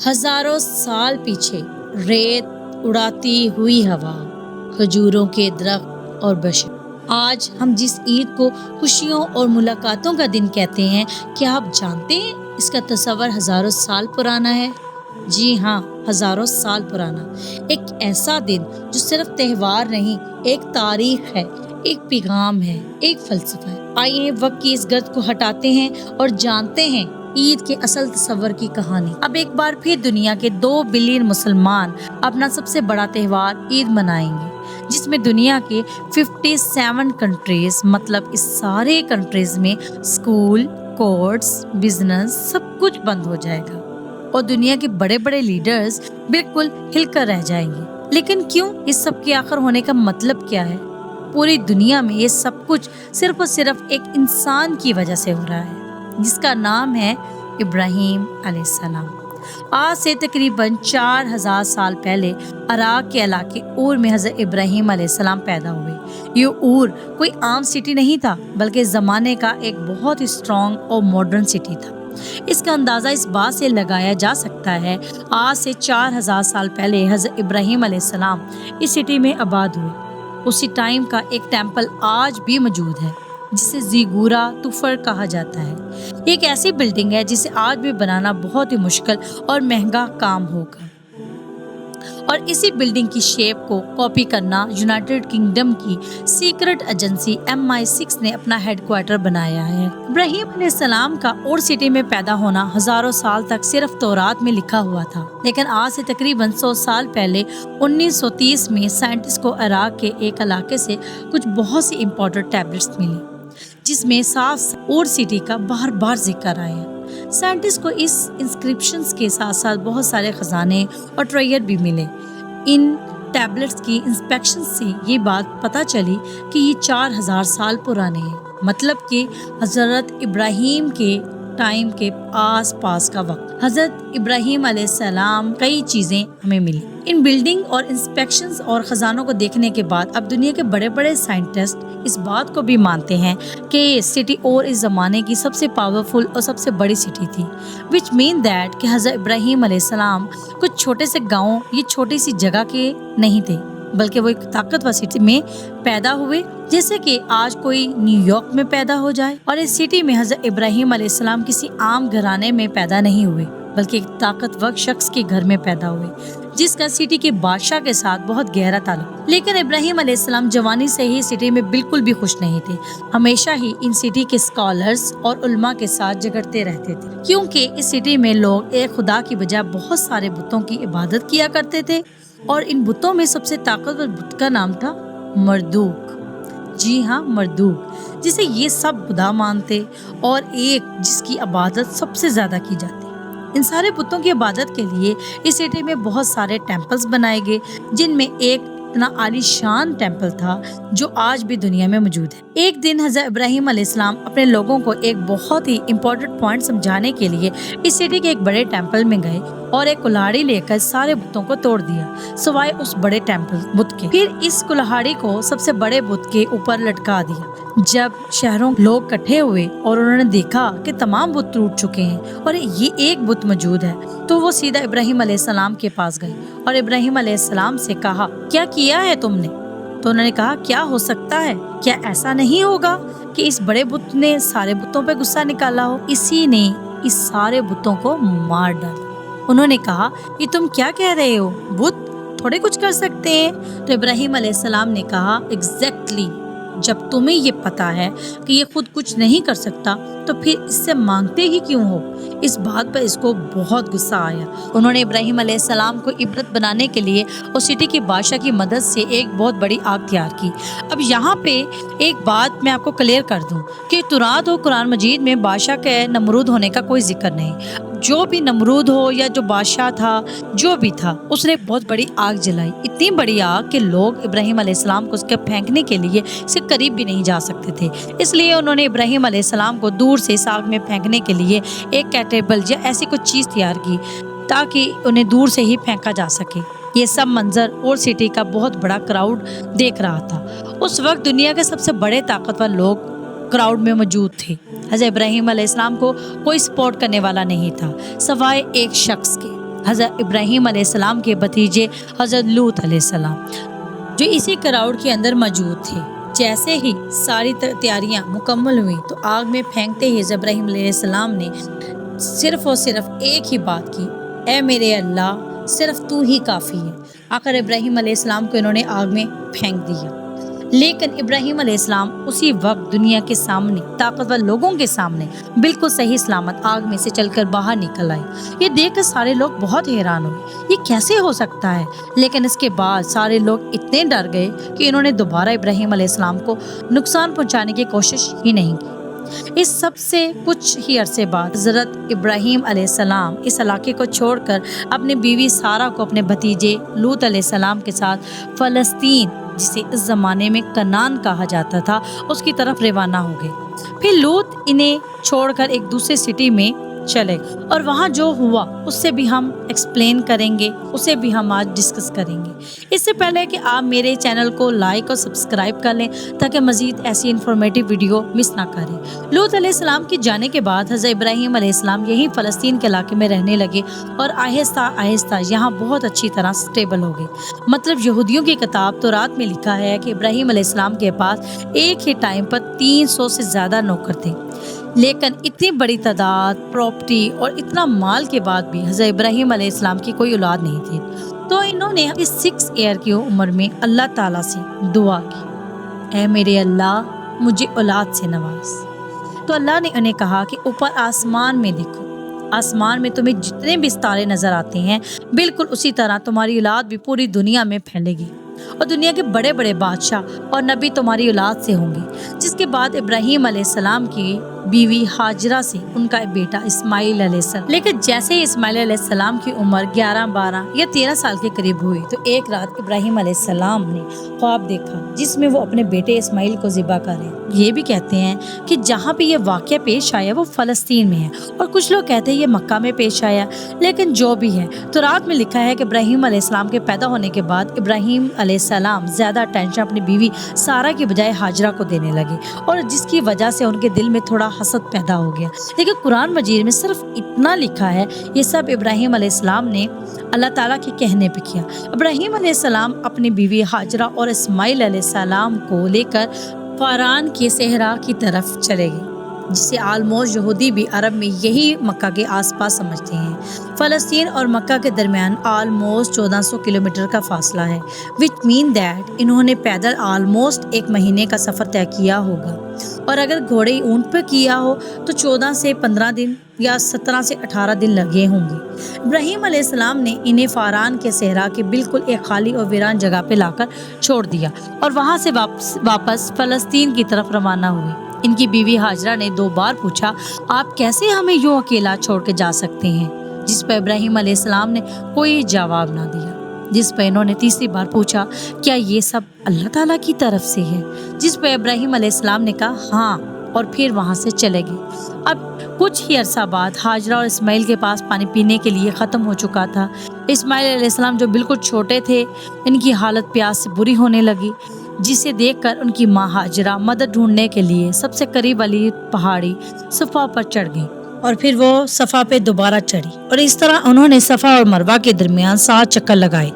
हजारों साल पीछे रेत, उड़ाती हुई हवा, खजूरों के दरख्त और बशर। आज हम जिस ईद को खुशियों और मुलाकातों का दिन कहते हैं, क्या आप जानते हैं इसका तस्वर हजारों साल पुराना है? जी हाँ, हजारों साल पुराना। एक ऐसा दिन जो सिर्फ त्योहार नहीं, एक तारीख है, एक पैगाम है, एक फलसफा है। आइए वक्त की इस गर्द को हटाते हैं और जानते हैं ईद के असल तस्वर की कहानी। अब एक बार फिर दुनिया के 2 बिलियन मुसलमान अपना सबसे बड़ा त्योहार ईद मनाएंगे, जिसमें दुनिया के 57 कंट्रीज, मतलब इस सारे कंट्रीज में स्कूल, कोर्ट्स, बिजनेस सब कुछ बंद हो जाएगा और दुनिया के बड़े बड़े लीडर्स बिल्कुल हिलकर रह जाएंगे। लेकिन क्यों? इस सब के आखिर होने का मतलब क्या है? पूरी दुनिया में ये सब कुछ सिर्फ और सिर्फ एक इंसान की वजह से हो रहा है, जिसका नाम है इब्राहिम अलैहिस्सलाम। आज से तकरीबन 4000 साल पहले इराक के इलाके ऊर में हज़रत इब्राहिम अलैहिस्सलाम पैदा हुए। ये ऊर कोई आम सिटी नहीं था, बल्कि ज़माने का एक बहुत ही स्ट्रॉन्ग और मॉडर्न सिटी था। इसका अंदाज़ा इस बात से लगाया जा सकता है, आज से 4000 साल पहले हज़रत इब्राहिम अलैहिस्सलाम इस सिटी में आबाद हुए। उसी टाइम का एक टेम्पल आज भी मौजूद है, जिसे ज़ीगूरा तुफर कहा जाता है। एक ऐसी बिल्डिंग है जिसे आज भी बनाना बहुत ही मुश्किल और महंगा काम होगा, और इसी बिल्डिंग की शेप को कॉपी करना यूनाइटेड किंगडम की सीक्रेट एजेंसी MI6 ने अपना हेडक्वार्टर बनाया है। इब्राहिम अलैहिस्सलाम का और सिटी में पैदा होना हजारों साल तक सिर्फ तौरात में लिखा हुआ था, लेकिन आज से तकरीबन 100 साल पहले 1930 में साइंटिस्ट को इराक के एक इलाके से कुछ बहुत सी इम्पोर्टेंट टैबलेट्स मिली, जिसमें साफ और सिटी का बार बार जिक्र आया। साइंटिस्ट को इस इंस्क्रिप्शंस के साथ साथ बहुत सारे खजाने और ट्रेजर भी मिले। इन टैबलेट्स की इंस्पेक्शन से ये बात पता चली कि ये 4000 साल पुराने हैं, मतलब कि हजरत इब्राहिम के टाइम के आस पास का वक्त। हजरत इब्राहिम अलैहिस्सलाम कई चीज़ें हमें मिली। इन बिल्डिंग और इंस्पेक्शंस और खजानों को देखने के बाद अब दुनिया के बड़े बड़े साइंटिस्ट इस बात को भी मानते हैं कि ये सिटी और इस ज़माने की सबसे पावरफुल और सबसे बड़ी सिटी थी, विच मीन दैट कि हज़रत इब्राहिम अलैहिस्सलाम कुछ छोटे से गाँव, ये छोटी सी जगह के नहीं थे, बल्कि वो एक ताकतवर सिटी में पैदा हुए, जैसे कि आज कोई न्यूयॉर्क में पैदा हो जाए। और इस सिटी में हज़रत इब्राहिम अलैहिस्सलाम किसी आम घराने में पैदा नहीं हुए, बल्कि एक ताकतवर शख्स के घर में पैदा हुए, जिसका सिटी के बादशाह के साथ बहुत गहरा ताल्लुक। लेकिन इब्राहिम अलैहिस्सलाम जवानी से ही सिटी में बिल्कुल भी खुश नहीं थे। हमेशा ही इन सिटी के स्कॉलर्स और उल्मा के साथ झगड़ते रहते थे, क्योंकि इस सिटी में लोग एक खुदा की बजाय बहुत सारे बुतों की इबादत किया करते थे, और इन बुतों में सबसे ताकतवर बुत का नाम था मरदूक। जी हाँ, मरदूक, जिसे ये सब खुदा मानते और एक जिसकी इबादत सबसे ज्यादा की जाती। इन सारे बुतों की इबादत के लिए इस सिटी में बहुत सारे टेम्पल्स बनाए गए, जिनमें एक इतना आलीशान टेम्पल था जो आज भी दुनिया में मौजूद है। एक दिन हज़रत इब्राहिम अलैहिस्सलाम अपने लोगों को एक बहुत ही इम्पोर्टेंट पॉइंट समझाने के लिए इस सिटी के एक बड़े टेम्पल में गए और एक कुल्हाड़ी लेकर सारे बुतों को तोड़ दिया, सिवाय उस बड़े टेम्पल बुत के। फिर इस कुल्हाड़ी को सबसे बड़े बुत के ऊपर लटका दिया। जब शहरों लोग इकट्ठे हुए और उन्होंने देखा कि तमाम बुत टूट चुके हैं और ये एक बुत मौजूद है, तो वो सीधा इब्राहिम अलैहिस्सलाम के पास गए और इब्राहिम अलैहिस्सलाम से कहा, क्या किया है तुमने? तो उन्होंने कहा, क्या हो सकता है? क्या ऐसा नहीं होगा कि इस बड़े बुत ने सारे बुतों पे गुस्सा निकाला हो? इसी ने इस सारे बुतों को मार डाला। उन्होंने कहा, ये तुम क्या कह रहे हो? बुत थोड़े कुछ कर सकते हैं? तो इब्राहिम अलैहिस्सलाम ने कहा, एग्जैक्टली, जब तुम्हें ये पता है कि ये खुद कुछ नहीं कर सकता, तो फिर इससे मांगते ही क्यों हो? इस बात पर इसको बहुत गुस्सा आया। उन्होंने इब्राहिम अलैहिस्सलाम को इबरत बनाने के लिए उस सिटी के बादशाह की मदद से एक बहुत बड़ी आग तैयार की। अब यहाँ पे एक बात मैं आपको क्लियर कर दूं कि तुरात हो कुरान मजीद में बादशाह के नमरूद होने का कोई जिक्र नहीं। जो भी नमरूद हो या जो बादशाह था, जो भी था, उसने बहुत बड़ी आग जलाई, इतनी बड़ी आग कि लोग इब्राहिम अलैहिस्सलाम को उसके फेंकने के लिए इसके करीब भी नहीं जा सकते थे। इसलिए उन्होंने इब्राहिम अलैहिस्सलाम को दूर से इस आग में फेंकने के लिए एक कैटेबल या ऐसी कुछ चीज़ तैयार की, ताकि उन्हें दूर से ही फेंका जा सके। ये सब मंजर और सिटी का बहुत बड़ा क्राउड देख रहा था। उस वक्त दुनिया के सबसे बड़े ताकतवर लोग क्राउड में मौजूद थे। हज़रत इब्राहिम अलैहिस्सलाम को कोई सपोर्ट करने वाला नहीं था, सिवाय एक शख्स के, حضرت ابراہیم علیہ السلام کے بھتیجے حضرت لوط علیہ السلام، جو اسی کراؤڈ کے اندر موجود تھے۔ جیسے ہی ساری تیاریاں مکمل ہوئی تو آگ میں پھینکتے ہی حضرت ابراہیم علیہ السلام نے صرف اور صرف ایک ہی بات کی، اے میرے اللہ، صرف تو ہی کافی ہے۔ آخر ابراہیم علیہ السلام کو انہوں نے آگ میں پھینک دیا، لیکن ابراہیم علیہ السلام اسی وقت دنیا کے سامنے، طاقتور لوگوں کے سامنے بالکل صحیح سلامت آگ میں سے چل کر باہر نکل آئے۔ یہ دیکھ کر سارے لوگ بہت حیران ہوئے، یہ کیسے ہو سکتا ہے؟ لیکن اس کے بعد سارے لوگ اتنے ڈر گئے کہ انہوں نے دوبارہ ابراہیم علیہ السلام کو نقصان پہنچانے کی کوشش ہی نہیں کی۔ اس سب سے کچھ ہی عرصے بعد حضرت ابراہیم علیہ السلام اس علاقے کو چھوڑ کر اپنی بیوی سارہ کو اپنے بھتیجے لوط علیہ السلام کے ساتھ فلسطین، جسے اس زمانے میں کنعان کہا جاتا تھا، اس کی طرف روانہ ہو گئے۔ پھر لوط انہیں چھوڑ کر ایک دوسرے سٹی میں چلے، اور وہاں جو ہوا اس سے بھی ہم ایکسپلین کریں گے، اسے بھی ہم آج ڈسکس کریں گے۔ اس سے پہلے کہ آپ میرے چینل کو لائک اور سبسکرائب کر لیں تاکہ مزید ایسی انفارمیٹیو ویڈیو مس نہ کریں۔ لوط علیہ السلام کے جانے کے بعد حضرت ابراہیم علیہ السلام یہی فلسطین کے علاقے میں رہنے لگے اور آہستہ آہستہ یہاں بہت اچھی طرح سٹیبل ہو گئے۔ مطلب یہودیوں کی کتاب تورات میں لکھا ہے کہ ابراہیم علیہ السلام کے پاس ایک ہی ٹائم پر 300 سے زیادہ نوکر تھے، لیکن اتنی بڑی تعداد، پراپرٹی اور اتنا مال کے بعد بھی حضرت ابراہیم علیہ السلام کی کوئی اولاد نہیں تھی۔ تو انہوں نے اس 6 ایئر کی عمر میں اللہ تعالیٰ سے دعا کی، اے میرے اللہ، مجھے اولاد سے نواز۔ تو اللہ نے انہیں کہا کہ اوپر آسمان میں دیکھو، آسمان میں تمہیں جتنے بھی ستارے نظر آتے ہیں، بالکل اسی طرح تمہاری اولاد بھی پوری دنیا میں پھیلے گی، اور دنیا کے بڑے بڑے بادشاہ اور نبی تمہاری اولاد سے ہوں گے۔ جس کے بعد ابراہیم علیہ السلام کی بیوی ہاجرہ سے ان کا بیٹا اسماعیل علیہ السلام۔ لیکن جیسے ہی اسماعیل علیہ السلام کی عمر 11، 12 یا 13 سال کے قریب ہوئی تو ایک رات ابراہیم علیہ السلام نے خواب دیکھا جس میں وہ اپنے بیٹے اسماعیل کو ذبح کرے۔ یہ بھی کہتے ہیں کہ جہاں پہ یہ واقعہ پیش آیا وہ فلسطین میں ہے، اور کچھ لوگ کہتے ہیں یہ مکہ میں پیش آیا، لیکن جو بھی ہے تو رات میں لکھا ہے کہ ابراہیم علیہ السلام کے پیدا ہونے کے بعد ابراہیم علیہ السلام زیادہ اٹینشن اپنی بیوی سارہ کی بجائے ہاجرہ کو دینے لگے، اور جس کی وجہ سے ان کے دل میں تھوڑا حسد پیدا ہو گیا۔ لیکن قرآن مجید میں صرف اتنا لکھا ہے، یہ سب ابراہیم علیہ السلام نے اللہ تعالیٰ کے کہنے پہ کیا۔ ابراہیم علیہ السلام اپنی بیوی ہاجرہ اور اسماعیل علیہ السلام کو لے کر فاران کے صحرا کی طرف چلے گئے، جسے آلموسٹ یہودی بھی عرب میں یہی مکہ کے آس پاس سمجھتے ہیں۔ فلسطین اور مکہ کے درمیان آلموسٹ 1400 کلومیٹر کا فاصلہ ہے، وچ مین دیٹ انہوں نے پیدل آلموسٹ 1 مہینے کا سفر طے کیا ہوگا، اور اگر گھوڑے اونٹ پہ کیا ہو تو 14 سے 15 دن یا 17 سے 18 دن لگے ہوں گے۔ ابراہیم علیہ السلام نے انہیں فاران کے صحرا کے بالکل ایک خالی اور ویران جگہ پہ لا کر چھوڑ دیا، اور وہاں سے واپس فلسطین کی طرف روانہ ہوئے۔ ان کی بیوی ہاجرہ نے 2 بار پوچھا، آپ کیسے ہمیں یوں اکیلا چھوڑ کے جا سکتے ہیں؟ جس پر ابراہیم علیہ السلام نے کوئی جواب نہ دیا۔ جس پہ انہوں نے تیسری بار پوچھا، کیا یہ سب اللہ تعالیٰ کی طرف سے ہے؟ جس پہ ابراہیم علیہ السلام نے کہا ہاں، اور پھر وہاں سے چلے گئے۔ اب کچھ ہی عرصہ بعد ہاجرہ اور اسماعیل کے پاس پانی پینے کے لیے ختم ہو چکا تھا۔ اسماعیل علیہ السلام جو بالکل چھوٹے تھے، ان کی حالت پیاس سے بری ہونے لگی، جسے دیکھ کر ان کی ماں ہاجرہ مدد ڈھونڈنے کے لیے سب سے قریب والی پہاڑی صفا پر چڑھ گئی، اور پھر وہ صفا پہ دوبارہ چڑھی، اور اس طرح انہوں نے صفا اور مروہ کے درمیان 7 چکر لگائے۔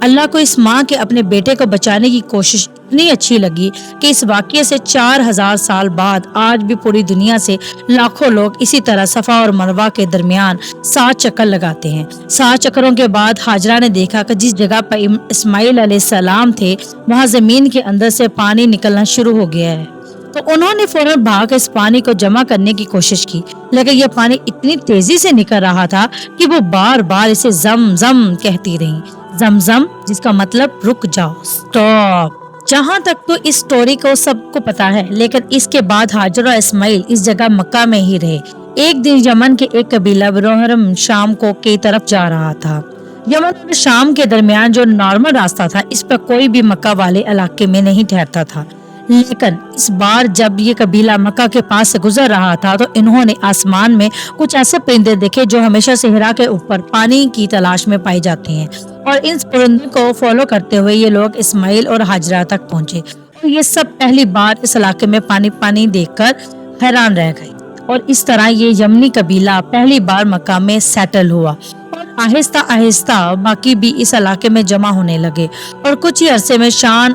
اللہ کو اس ماں کے اپنے بیٹے کو بچانے کی کوشش اتنی اچھی لگی کہ اس واقعے سے 4000 سال بعد آج بھی پوری دنیا سے لاکھوں لوگ اسی طرح صفا اور مروہ کے درمیان 7 چکر لگاتے ہیں۔ 7 چکروں کے بعد ہاجرہ نے دیکھا کہ جس جگہ پر اسماعیل علیہ السلام تھے وہاں زمین کے اندر سے پانی نکلنا شروع ہو گیا ہے۔ تو انہوں نے فوراً بھاگ اس پانی کو جمع کرنے کی کوشش کی، لیکن یہ پانی اتنی تیزی سے نکل رہا تھا کہ وہ بار بار اسے زم زم کہتی رہیں۔ زم زم جس کا مطلب رک جاؤ، سٹاپ۔ جہاں تک تو اس سٹوری کو سب کو پتا ہے، لیکن اس کے بعد ہاجر اور اسماعیل اس جگہ مکہ میں ہی رہے۔ ایک دن یمن کے ایک قبیلہ بروہرم شام کی طرف جا رہا تھا۔ یمن اور شام کے درمیان جو نارمل راستہ تھا اس پر کوئی بھی مکہ والے علاقے میں نہیں ٹھہرتا تھا، لیکن اس بار جب یہ قبیلہ مکہ کے پاس سے گزر رہا تھا تو انہوں نے آسمان میں کچھ ایسے پرندے دیکھے جو ہمیشہ صحرا کے اوپر پانی کی تلاش میں پائے جاتے ہیں، اور ان پرندوں کو فالو کرتے ہوئے یہ لوگ اسماعیل اور ہاجرہ تک پہنچے، اور یہ سب پہلی بار اس علاقے میں پانی دیکھ کر حیران رہ گئے، اور اس طرح یہ یمنی قبیلہ پہلی بار مکہ میں سیٹل ہوا، اور आहिस्ता आहिस्ता बाकी भी इस इलाके में जमा होने लगे और कुछ ही अरसे में शान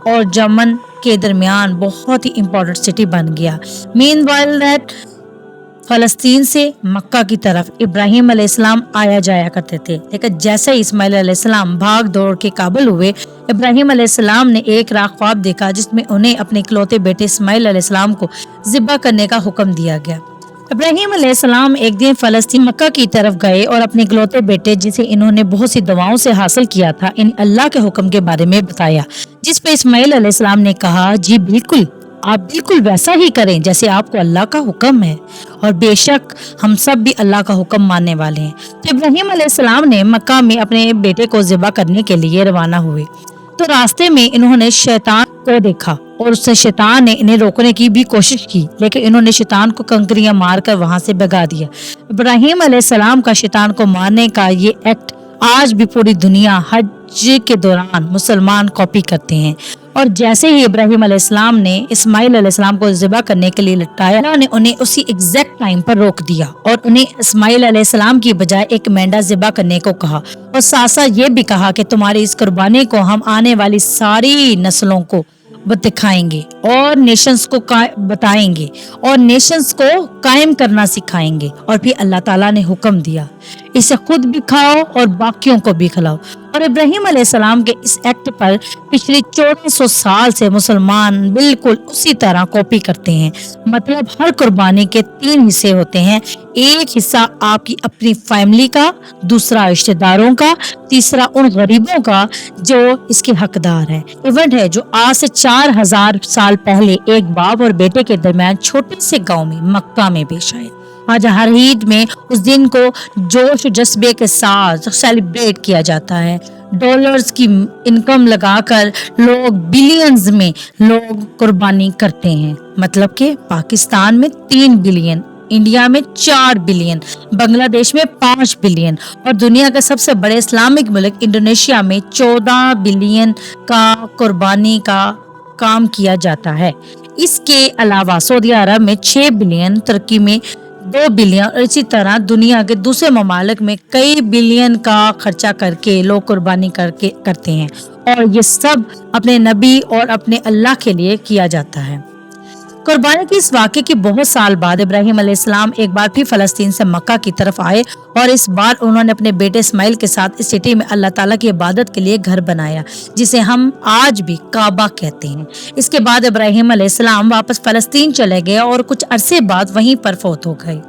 और यमन के दरमियान बहुत ही इम्पोर्टेंट सिटी बन गया। मीनवाइल दैट फलस्तीन से मक्का की तरफ इब्राहिम अलैहिस्सलाम आया जाया करते थे, लेकिन जैसे ही इस्माइल अलैहिस्सलाम भाग दौड़ के काबिल हुए, इब्राहिम अलैहिस्सलाम ने एक रात ख्वाब देखा जिसमें उन्हें अपने इकलौते बेटे इस्माइल अलैहिस्सलाम को ज़िब्हा करने का हुक्म दिया गया। इब्राहिम अलैहिस्सलाम एक दिन फलस्तीन मक्का की तरफ गए और अपने इकलौते बेटे जिसे इन्होंने बहुत सी दवाओं से हासिल किया था इन अल्लाह के हुक्म के बारे में बताया, जिस पे इस्माइल अलैहिस्सलाम ने कहा, जी बिल्कुल, आप बिल्कुल वैसा ही करें जैसे आपको अल्लाह का हुक्म है, और बेशक हम सब भी अल्लाह का हुक्म मानने वाले हैं। तो इब्राहिम अलैहिस्सलाम ने मक्का में अपने बेटे को ज़िब्हा करने के लिए रवाना हुए। तो रास्ते में इन्होंने शैतान को देखा और उससे शैतान ने इन्हें रोकने की भी कोशिश की, लेकिन इन्होंने शैतान को कंकरियां मारकर वहां से भगा दिया। इब्राहिम अलैहिस्सलाम का शैतान को मारने का ये एक्ट आज भी पूरी दुनिया हज के दौरान मुसलमान कॉपी करते हैं। और जैसे ही इब्राहिम अलैहिस्सलाम ने इस्माइल अलैहिस्सलाम को ज़िब्हा करने के लिए लटकाया, अल्लाह ने उन्हें उसी एग्जैक्ट टाइम पर रोक दिया और उन्हें इस्माइल अलैहिस्सलाम की बजाय एक मेंढा ज़िब्हा करने को कहा, और साथ साथ ये भी कहा कि तुम्हारी इस कुर्बानी को हम आने वाली सारी नस्लों को दिखाएंगे और नेशंस को बताएंगे और नेशंस को कायम करना सिखाएंगे। और फिर अल्लाह ताला ने हुक्म दिया, इसे खुद भी खाओ और बाकियों को भी खिलाओ। और इब्राहिम अलैहिस्सलाम के इस एक्ट पर पिछले 1400 साल से मुसलमान बिल्कुल उसी तरह कॉपी करते हैं। मतलब हर कुर्बानी के 3 हिस्से होते हैं, एक हिस्सा आपकी अपनी फैमिली का, दूसरा रिश्तेदारों का, तीसरा उन गरीबों का जो इसके हकदार है। इवेंट है जो आज से 4000 साल पहले एक बाप और बेटे के दरमियान छोटे से गांव में मक्का में पेश आए। आज हर ईद में उस दिन को जोश जज्बे के साथ सेलिब्रेट किया जाता है। डॉलर्स की इनकम लगाकर लोग बिलियंस में लोग कुर्बानी करते हैं। मतलब कि पाकिस्तान में 3 बिलियन, इंडिया में 4 बिलियन, बांग्लादेश में 5 बिलियन और दुनिया का सबसे बड़े इस्लामिक मुल्क इंडोनेशिया में 14 बिलियन का कुर्बानी का काम किया जाता है। इसके अलावा सऊदी अरब में 6 बिलियन, तुर्की में 2 बिलियन और इसी तरह दुनिया के दूसरे ममालिक में कई बिलियन का खर्चा करके लोग कुर्बानी करते हैं, और ये सब अपने नबी और अपने अल्लाह के लिए किया जाता है। कुर्बानी के इस वाक़े के बहुत साल बाद इब्राहिम अलैहिस्सलाम एक बार फिर फलस्तीन से मक्का की तरफ आए और इस बार उन्होंने अपने बेटे इस्माइल के साथ इस सिटी में अल्लाह ताला की इबादत के लिए घर बनाया, जिसे हम आज भी काबा कहते हैं। इसके बाद इब्राहिम अलैहिस्सलाम वापस फलस्तीन चले गए और कुछ अरसे बाद वहीं पर फौत हो गए।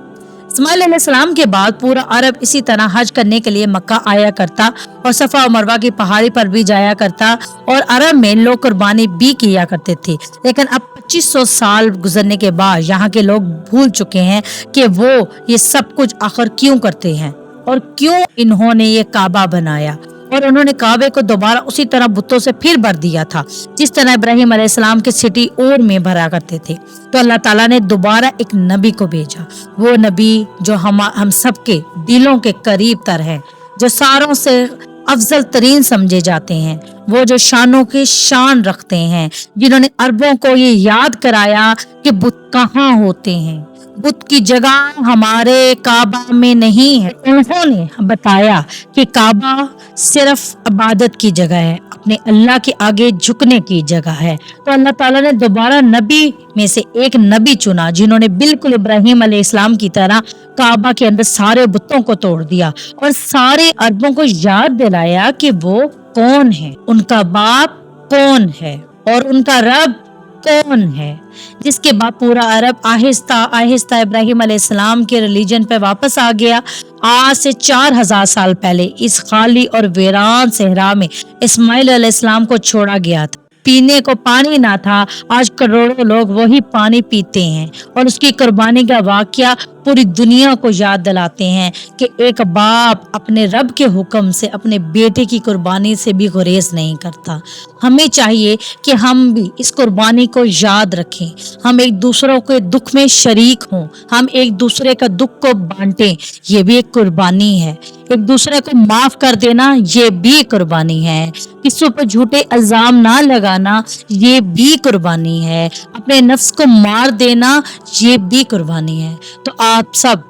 इस्माइल अलैहिस्सलाम के बाद पूरा अरब इसी तरह हज करने के लिए मक्का आया करता और सफा और मरवा की पहाड़ी पर भी जाया करता और अरब में लोग कुर्बानी भी किया करते थे। लेकिन अब 2500 साल गुजरने के बाद यहाँ के लोग भूल चुके हैं कि वो ये सब कुछ आखिर क्यों करते हैं और क्यों इन्होंने ये काबा बनाया, और उन्होंने काबे को दोबारा उसी तरह बुतों से फिर भर दिया था जिस तरह इब्राहिम अलैहिस्सलाम के सिटी और में भरा करते थे। तो अल्लाह ताला ने दोबारा एक नबी को भेजा, वो नबी जो हम सबके दिलों के करीब तर है, जो सारों से अफजल तरीन समझे जाते हैं, वो जो शानों की शान रखते हैं, जिन्होंने अरबों को ये याद कराया कि बुत कहाँ होते हैं, बुत की जगह हमारे काबा में नहीं है। उन्होंने बताया कि काबा सिर्फ इबादत की जगह है, अपने अल्लाह के आगे झुकने की जगह है। तो अल्लाह ताला ने दोबारा नबी में से एक नबी चुना जिन्होंने बिल्कुल इब्राहिम अलैहिस्सलाम की तरह काबा के अंदर सारे बुतों को तोड़ दिया और सारे अरबों को याद दिलाया कि वो कौन है, उनका बाप कौन है और उनका रब कौन है। जिसके बाद पूरा अरब आहिस्ता आहिस्ता इब्राहिम अलैहिस्सलाम के रिलीजन पे वापस आ गया। आज से 4000 साल पहले इस खाली और वीरान सहरा में इस्माइल अलैहिस्सलाम को छोड़ा गया था। पीने को पानी ना था, आज करोड़ों लोग वही पानी पीते हैं और उसकी कुर्बानी का वाकया पूरी दुनिया को याद दिलाते हैं कि एक बाप अपने रब के हुक्म से अपने बेटे की कुर्बानी से भी गुरेज नहीं करता। हमें चाहिए कि हम भी इस कुर्बानी को याद रखें, हम एक दूसरों के दुख में शरीक हों, हम एक दूसरे का दुख को बांटें, ये भी एक कुर्बानी है। एक दूसरे को माफ कर देना ये भी कुर्बानी है। किसी पर झूठे इल्जाम ना लगाना ये भी कुर्बानी है। अपने नफ्स को मार देना ये भी कुर्बानी है। तो आप सब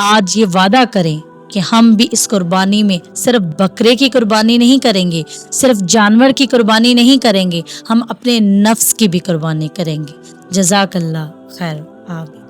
आज ये वादा करें کہ ہم بھی اس قربانی میں صرف بکرے کی قربانی نہیں کریں گے، صرف جانور کی قربانی نہیں کریں گے، ہم اپنے نفس کی بھی قربانی کریں گے۔ جزاک اللہ خیر، آمین۔